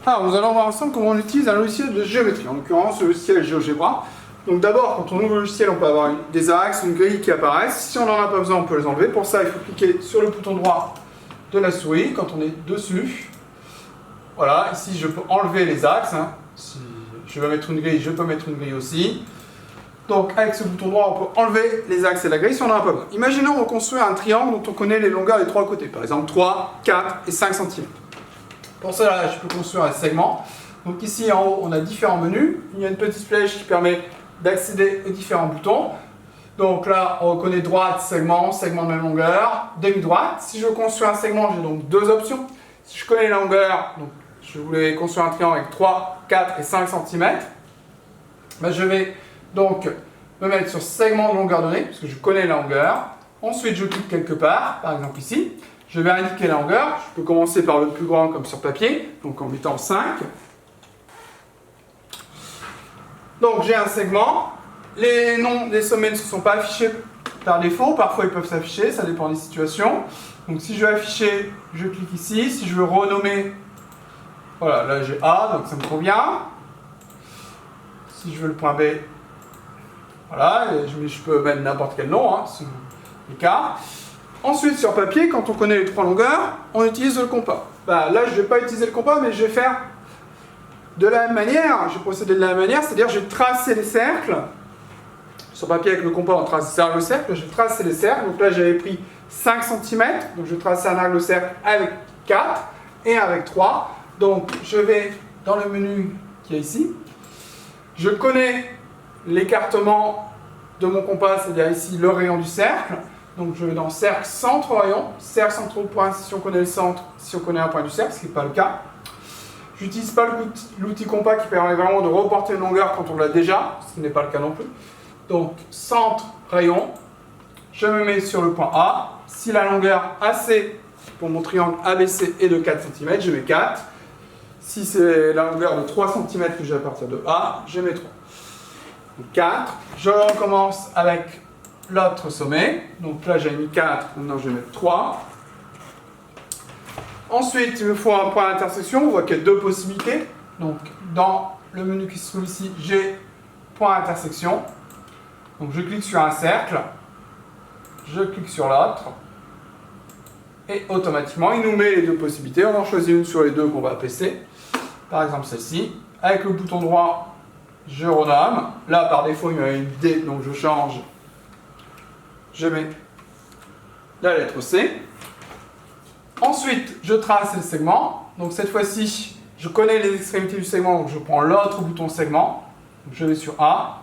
Alors, nous allons voir ensemble comment on utilise un logiciel de géométrie, en l'occurrence le logiciel GeoGebra. Donc d'abord, quand on ouvre le logiciel, on peut avoir des axes, une grille qui apparaissent. Si on n'en a pas besoin, on peut les enlever. Pour ça, il faut cliquer sur le bouton droit de la souris quand on est dessus. Voilà, ici je peux enlever les axes. Si je veux mettre une grille, je peux mettre une grille aussi. Donc avec ce bouton droit, on peut enlever les axes et la grille si on n'en a pas besoin. Imaginons qu'on construit un triangle dont on connaît les longueurs des trois côtés. Par exemple 3, 4 et 5 cm. Pour cela, je peux construire un segment. Donc ici en haut, on a différents menus. Il y a une petite flèche qui permet d'accéder aux différents boutons. Donc là, on reconnaît droite, segment, segment de même longueur, demi-droite. Si je veux construire un segment, j'ai donc deux options. Si je connais la longueur, donc je voulais construire un triangle avec 3, 4 et 5 cm, ben je vais donc me mettre sur segment de longueur donnée, parce que je connais la longueur. Ensuite, je clique quelque part, par exemple ici. Je vais indiquer la longueur. Je peux commencer par le plus grand comme sur papier, donc en mettant 5. Donc j'ai un segment. Les noms des sommets ne se sont pas affichés par défaut. Parfois ils peuvent s'afficher, ça dépend des situations. Donc si je veux afficher, je clique ici. Si je veux renommer, voilà, là j'ai A, donc ça me convient. Si je veux le point B, voilà, je peux mettre n'importe quel nom, c'est le cas. Ensuite, sur papier, quand on connaît les trois longueurs, on utilise le compas. Là, je ne vais pas utiliser le compas, mais je vais faire de la même manière. Je vais procéder de la même manière, c'est-à-dire je vais tracer les cercles. Sur papier, avec le compas, on trace cercle cercle. Je vais tracer les cercles. Donc là, j'avais pris 5 cm. Donc je vais tracer un angle au cercle avec 4 et avec 3. Donc je vais dans le menu qui est ici. Je connais l'écartement de mon compas, c'est-à-dire ici le rayon du cercle. Donc je vais dans cercle, centre, rayon. Cercle, centre, point, si on connaît le centre, si on connaît un point du cercle, ce qui n'est pas le cas. Je n'utilise pas l'outil compas qui permet vraiment de reporter une longueur quand on l'a déjà, ce qui n'est pas le cas non plus. Donc centre, rayon. Je me mets sur le point A. Si la longueur AC pour mon triangle ABC est de 4 cm, je mets 4. Si c'est la longueur de 3 cm que j'ai à partir de A, je mets 3. Donc 4. Je recommence avec l'autre sommet. Donc là, j'ai mis 4. Maintenant, je vais mettre 3. Ensuite, il me faut un point d'intersection. On voit qu'il y a deux possibilités. Donc, dans le menu qui se trouve ici, j'ai point d'intersection. Donc, je clique sur un cercle. Je clique sur l'autre. Et automatiquement, il nous met les deux possibilités. On en choisit une sur les deux qu'on va PC. Par exemple, celle-ci. Avec le bouton droit, je renomme. Là, par défaut, il y a une D, donc je change. Je mets la lettre C. Ensuite, je trace le segment. Donc cette fois-ci, je connais les extrémités du segment, donc je prends l'autre bouton segment. Donc je vais sur A,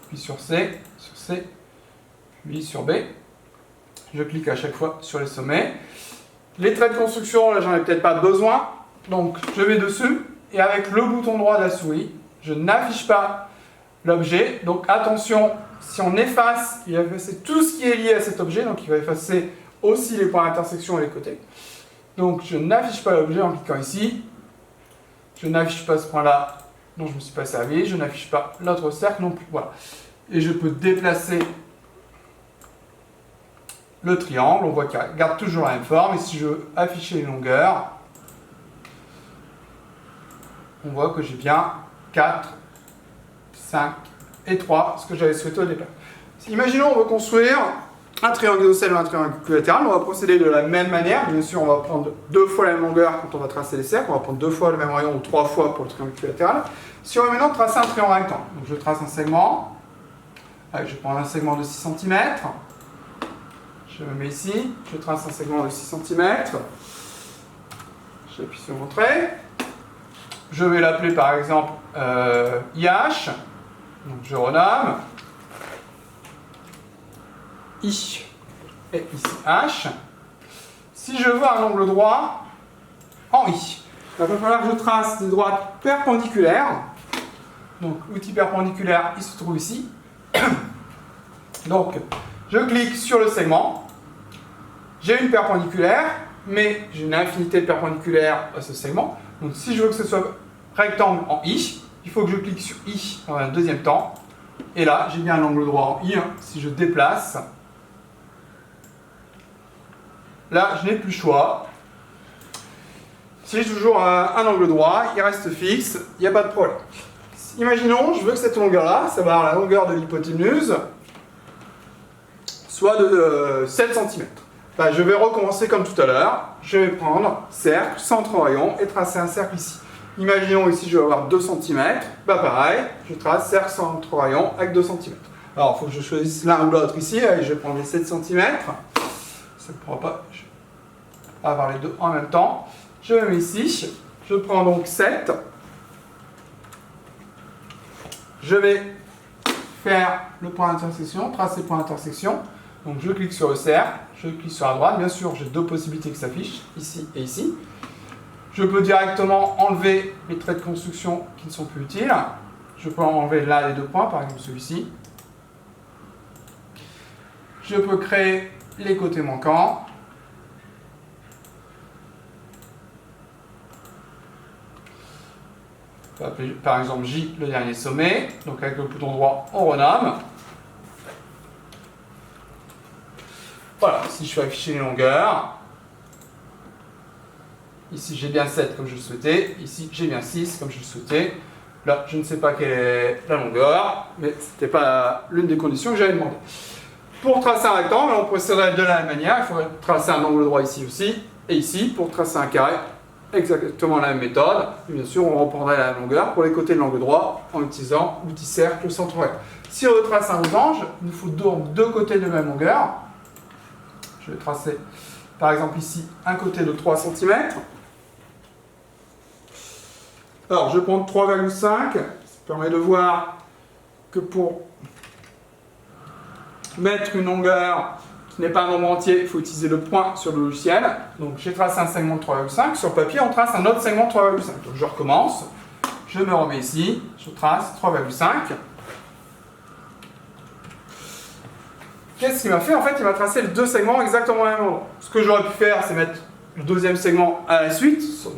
puis sur C, puis sur B. Je clique à chaque fois sur les sommets. Les traits de construction, là, j'en ai peut-être pas besoin. Donc je vais dessus, et avec le bouton droit de la souris, je n'affiche pas l'objet. Donc attention, si on efface, il va effacer tout ce qui est lié à cet objet, donc il va effacer aussi les points d'intersection et les côtés. Donc je n'affiche pas l'objet en cliquant ici. Je n'affiche pas ce point-là dont je ne me suis pas servi. Je n'affiche pas l'autre cercle non plus. Voilà. Et je peux déplacer le triangle. On voit qu'il garde toujours la même forme. Et si je veux afficher une longueur, on voit que j'ai bien 4, 5 et 3, ce que j'avais souhaité au départ. Imaginons on veut construire un triangle isocèle ou un triangle équilatéral. On va procéder de la même manière. Bien sûr, on va prendre 2 fois la même longueur quand on va tracer les cercles. On va prendre 2 fois le même rayon ou 3 fois pour le triangle équilatéral. Si on veut maintenant tracer un triangle rectangle, donc je trace un segment. Allez, je vais prendre un segment de 6 cm. Je me mets ici. Je trace un segment de 6 cm. J'appuie sur Entrée. Je vais l'appeler par exemple IH. Donc je renomme. I et ici H. Si je veux un angle droit en I, il va falloir que je trace des droites perpendiculaires. Donc l'outil perpendiculaire, il se trouve ici. Donc je clique sur le segment. J'ai une perpendiculaire, mais j'ai une infinité de perpendiculaires à ce segment. Donc si je veux que ce soit rectangle en I, il faut que je clique sur I dans un deuxième temps. Et là, j'ai bien un angle droit en I. Si je déplace, là, je n'ai plus le choix. Si j'ai toujours un angle droit, il reste fixe, il n'y a pas de problème. Imaginons, je veux que cette longueur-là, ça va avoir la longueur de l'hypoténuse, soit de 7 cm. Enfin, je vais recommencer comme tout à l'heure. Je vais prendre cercle, centre rayon et tracer un cercle ici. Imaginons ici, je vais avoir 2 cm. Bah pareil, je trace cercle, centre rayon avec 2 cm. Alors, il faut que je choisisse l'un ou l'autre ici. Allez, je vais prendre les 7 cm. Ça ne pourra pas avoir les deux en même temps. Je me mets ici. Je prends donc 7. Je vais faire le point d'intersection, tracer le point d'intersection. Donc je clique sur le cercle, je clique sur la droite. Bien sûr, j'ai deux possibilités qui s'affichent, ici et ici. Je peux directement enlever les traits de construction qui ne sont plus utiles. Je peux enlever là les deux points, par exemple celui-ci. Je peux créer les côtés manquants. On peut appeler par exemple J le dernier sommet. Donc avec le bouton droit, on renomme. Voilà, si je fais afficher les longueurs. Ici, j'ai bien 7 comme je le souhaitais. Ici, j'ai bien 6 comme je le souhaitais. Là, je ne sais pas quelle est la longueur, mais ce n'était pas l'une des conditions que j'avais demandé. Pour tracer un rectangle, on procéderait de la même manière. Il faudrait tracer un angle droit ici aussi, et ici, pour tracer un carré, exactement la même méthode. Et bien sûr, on reprendrait la longueur pour les côtés de l'angle droit en utilisant l'outil cercle centre rayon. Si on veut tracer un losange, il nous faut donc deux côtés de même longueur. Je vais tracer, par exemple ici, un côté de 3 cm. Alors, je vais prendre 3,5. Ça permet de voir que pour mettre une longueur qui n'est pas un nombre entier, il faut utiliser le point sur le logiciel. Donc, j'ai tracé un segment de 3,5. Sur papier, on trace un autre segment de 3,5. Donc, je recommence. Je me remets ici. Je trace 3,5. Qu'est-ce qu'il m'a fait? En fait, il m'a tracé les deux segments exactement au même endroit. Ce que j'aurais pu faire, c'est mettre le deuxième segment à la suite. Ça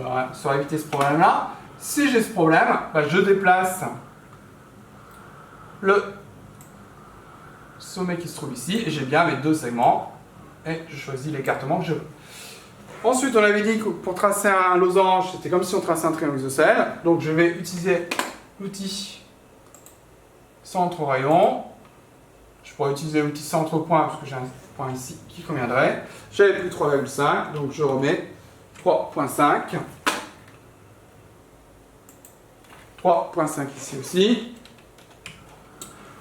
aurait évité ce problème-là. Si j'ai ce problème, bah, je déplace le sommet qui se trouve ici et j'ai bien mes deux segments et je choisis l'écartement que je veux. Ensuite, on avait dit que pour tracer un losange, c'était comme si on traçait un triangle isocèle. Donc, je vais utiliser l'outil centre rayon. Je pourrais utiliser l'outil centre point parce que j'ai un point ici qui conviendrait. J'avais plus 3,5, donc je remets 3,5. 3,5 ici aussi.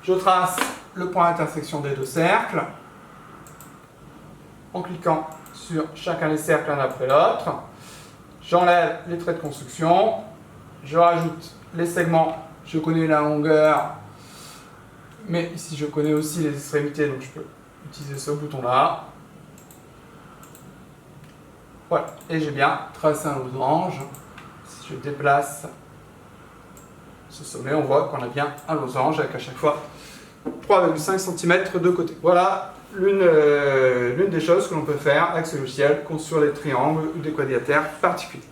Je trace le point d'intersection des deux cercles en cliquant sur chacun des cercles l'un après l'autre. J'enlève les traits de construction. Je rajoute les segments. Je connais la longueur, mais ici je connais aussi les extrémités, donc je peux utiliser ce bouton-là. Voilà, et j'ai bien tracé un losange. Si je déplace ce sommet, on voit qu'on a bien un losange avec à chaque fois 3,5 cm de côté. Voilà l'une des choses que l'on peut faire avec ce logiciel, construire des triangles ou des quadrilatères particuliers.